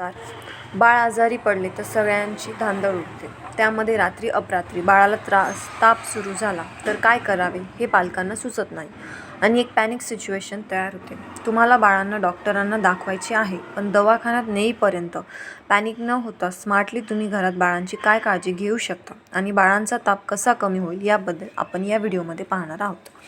नमस्कार. बाळ आजारी पडले तर सगळ्यांची धांदळ उडते. त्यामध्ये रात्री अपरात्री बाळाला ताप सुरू झाला तर काय करावे हे पालकांना सुचत नाही आणि एक पॅनिक सिच्युएशन तयार होते. तुम्हाला बाळांना डॉक्टरांना दाखवायचे आहे, पण दवाखान्यात नेईपर्यंत पॅनिक न होता स्मार्टली तुम्ही घरात बाळांची काय काळजी घेऊ शकता आणि बाळांचा ताप कसा कमी होईल याबद्दल आपण या व्हिडिओमध्ये पाहणार आहोत.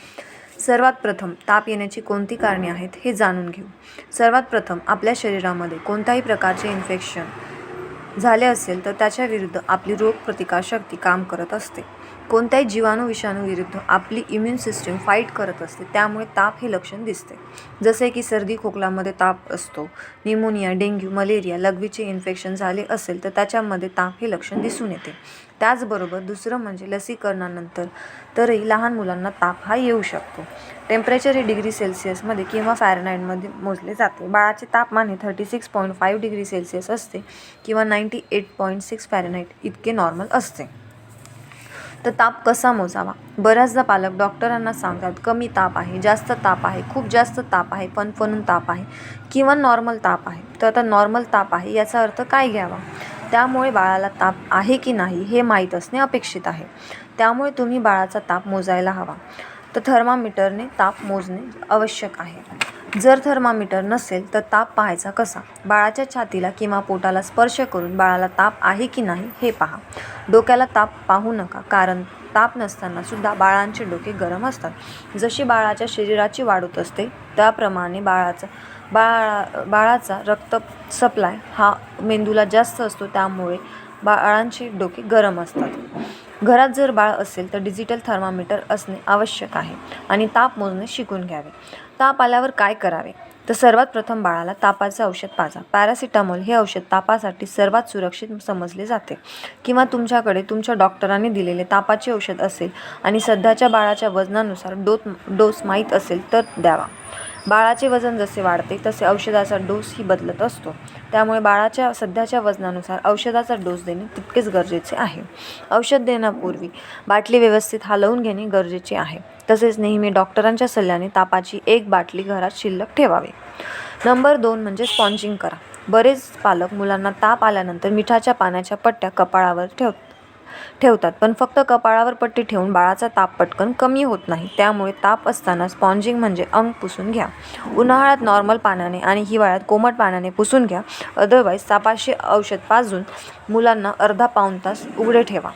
सर्वात प्रथम ताप येण्याची कोणती कारणे आहेत हे जाणून घेऊ. सर्वात प्रथम आपल्या शरीरामध्ये कोणत्याही प्रकारचे इन्फेक्शन झाले असेल तर त्याच्या विरुद्ध आपली रोगप्रतिकारशक्ती काम करत असते. कोणत्याही जीवाणू विषाणू विरुद्ध आपली इम्युन सिस्टीम फाईट करत असते. त्यामुळे ताप हे लक्षण दिसते. जसे की सर्दी खोकलामध्ये ताप असतो, निमोनिया, डेंग्यू, मलेरिया, लघवीचे इन्फेक्शन झाले असेल तर त्याच्यामध्ये ताप हे लक्षण दिसून येते. त्याचबरोबर दुसरं म्हणजे लसीकरणानंतर तरी लहान मुलांना ताप हा येऊ शकतो. टेम्परेचर हे डिग्री सेल्सिअसमध्ये किंवा फॅरनहाईटमध्ये मोजले जाते. बाळाचे तापमान हे 36.5 डिग्री सेल्सिअस असते किंवा 98.6 फॅरनहाईट इतके नॉर्मल असते. तर ताप कसा मोजावा? बऱ्याचदा पालक डॉक्टरांना सांगतात कमी ताप आहे, जास्त ताप आहे, खूप जास्त ताप आहे, फणफणून ताप आहे किंवा नॉर्मल ताप आहे. तर आता नॉर्मल ताप आहे याचा अर्थ काय घ्यावा? त्यामुळे बाळाला ताप आहे की नाही हे माहीत असणे अपेक्षित आहे. त्यामुळे तुम्ही बाळाचा ताप मोजायला हवा. तर थर्मामीटरने ताप मोजणे आवश्यक आहे. जर थर्मामीटर नसेल तर ताप पाहायचा कसा? बाळाच्या छातीला किंवा पोटाला स्पर्श करून बाळाला ताप आहे की नाही हे पहा. डोक्याला ताप पाहू नका, कारण ताप नसताना सुद्धा बाळांचे डोके गरम असतात. जशी बाळाच्या शरीराची वाढ होत असते त्याप्रमाणे बाळाचा रक्त सप्लाय हा मेंदूला जास्त असतो, त्यामुळे बाळांचे डोके गरम असतात. घरात जर बाळ असेल तर डिजिटल थर्मामीटर असणे आवश्यक आहे आणि ताप मोजणे शिकून घ्यावे. ताप आल्यावर काय करावे? तर सर्वात प्रथम बाळाला तापाचे औषध पाजा. पॅरासिटामॉल हे औषध तापासाठी सर्वात सुरक्षित समजले जाते किंवा तुमच्याकडे तुमच्या डॉक्टरांनी दिलेले तापाचे औषध असेल आणि सध्याच्या बाळाच्या वजनानुसार डोस माहीत असेल तर द्यावा. बाळाचे वजन जसे वाढते तसे औषधाचा डोसही बदलत असतो. त्यामुळे बाळाच्या सध्याच्या वजनानुसार औषधाचा डोस देणे तितकेच गरजेचे आहे. औषध देण्यापूर्वी बाटली व्यवस्थित हलवून घेणे गरजेचे आहे. तसेच नेहमी डॉक्टरांच्या सल्ल्याने तापाची एक बाटली घरात शिल्लक ठेवावी. नंबर 2 म्हणजे स्पॉन्जिंग करा. बरेच पालक मुलांना ताप आल्यानंतर मिठाच्या पाण्याच्या पट्ट्या कपाळावर ठेवतात, पण फक्त कपाळावर पट्टी ठेवून बाळाचा ताप पटकन कमी होत नाही. त्यामुळे ताप असताना स्पॉन्जिंग म्हणजे अंग पुसून घ्या. उन्हाळ्यात नॉर्मल पाण्याने आणि हिवाळ्यात कोमट पाण्याने पुसून घ्या. अदरवाईज तापाचे औषध पाजून मुलांना अर्धा पाऊण तास उघडे ठेवा.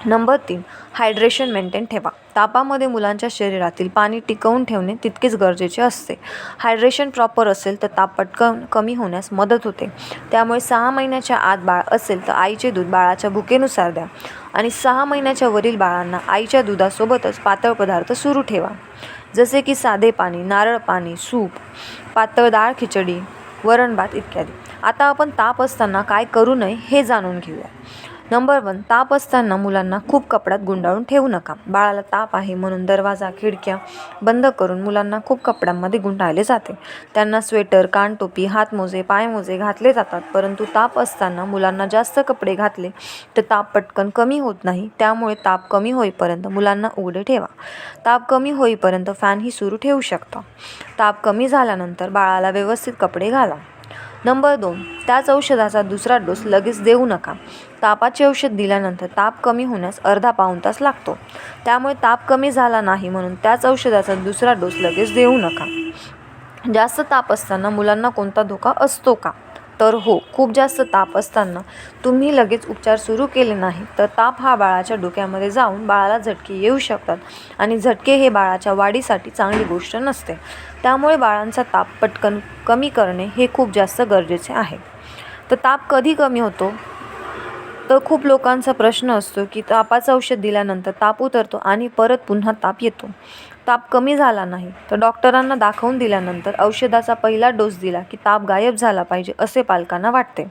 नंबर 3 हायड्रेशन मेंटेन ठेवा. तापामध्ये मुलांच्या शरीरातील पाणी टिकवून ठेवणे तितकेच गरजेचे असते. हायड्रेशन प्रॉपर असेल तर ताप पटकन कमी होण्यास मदत होते. त्यामुळे 6 महिन्याच्या आत बाळ असेल तर आईचे दूध बाळाच्या भुकेनुसार द्या आणि 6 महिन्याच्या वरील बाळांना आईच्या दुधासोबतच पातळ पदार्थ सुरू ठेवा, जसे की साधे पाणी, नारळ पाणी, सूप, पातळ डाळ खिचडी, वरण भात इत्यादी. आता आपण ताप असताना काय करू नये हे जाणून घेऊया. नंबर 1 ताप असताना मुलांना खूप कपड्यात गुंडाळून ठेवू नका. बाळाला ताप आहे म्हणून दरवाजा खिडक्या बंद करून मुलांना खूप कपड्यांमध्ये गुंडाळले जाते. त्यांना स्वेटर, कानटोपी, हातमोजे, पायमोजे घातले जातात. परंतु ताप असताना मुलांना जास्त कपडे घातले तर ताप पटकन कमी होत नाही. त्यामुळे ताप कमी होईपर्यंत मुलांना उघडे ठेवा. ताप कमी होईपर्यंत फॅनही सुरू ठेवू शकता. ताप कमी झाल्यानंतर बाळाला व्यवस्थित कपडे घाला. नंबर 2 त्याच औषधाचा दुसरा डोस लगेच देऊ नका. तापाचे औषध दिल्यानंतर ताप कमी होण्यास अर्धा पाऊण तास लागतो. त्यामुळे ताप कमी झाला नाही म्हणून त्याच औषधाचा दुसरा डोस लगेच देऊ नका. जास्त ताप असताना मुलांना कोणता धोका असतो का? तर हो, खूप जास्त ताप असताना तुम्ही लगेच उपचार सुरू केले नाही तर ताप हा बाळाच्या डोक्यामध्ये जाऊन बाळाला झटके येऊ शकतात आणि झटके हे बाळाच्या वाढीसाठी चांगली गोष्ट नसते. त्यामुळे बाळांचा ताप पटकन कमी करणे हे खूप जास्त गरजेचे आहे. तर ताप कधी कमी होतो? तर खूप लोकांचा प्रश्न असतो की तापाचं औषध दिल्यानंतर ताप उतरतो आणि परत पुन्हा ताप येतो. ताप कमी झाला नाही तर डॉक्टरांना दाखवून दिल्यानंतर औषधाचा पहिला डोस दिला की ताप गायब झाला पाहिजे असे पालकांना वाटते.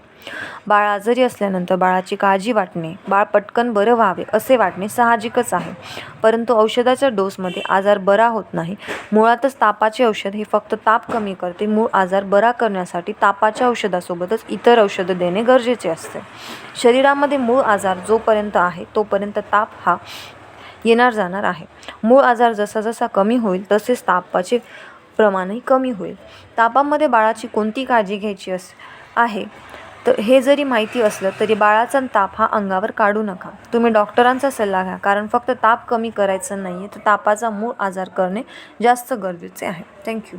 बाळ आजारी असल्यानंतर बाळाची काळजी वाटणे, बाळ पटकन बरं व्हावे असे वाटणे साहजिकच आहे. परंतु औषधाच्या डोसमध्ये आजार बरा होत नाही. मुळातच तापाचे औषध हे फक्त ताप कमी करते. मूळ आजार बरा करण्यासाठी तापाच्या औषधासोबतच इतर औषधं देणे गरजेचे असते. शरीरामध्ये मूळ आजार जोपर्यंत आहे तोपर्यंत ताप हा येणार जाणार आहे. मूळ आजार जसा जसा कमी होईल तसेच तापाचे प्रमाणही कमी होईल. तापामध्ये बाळाची कोणती काळजी घ्यायची आहे. तर हे जरी माहिती असलं तरी बाळाचा ताप हा अंगावर काढू नका. तुम्ही डॉक्टरांचा सल्ला घ्या, कारण फक्त ताप कमी करायचा नाही आहे, तर तापाचा मूळ आजार करणे जास्त गरजेचे आहे. थँक्यू.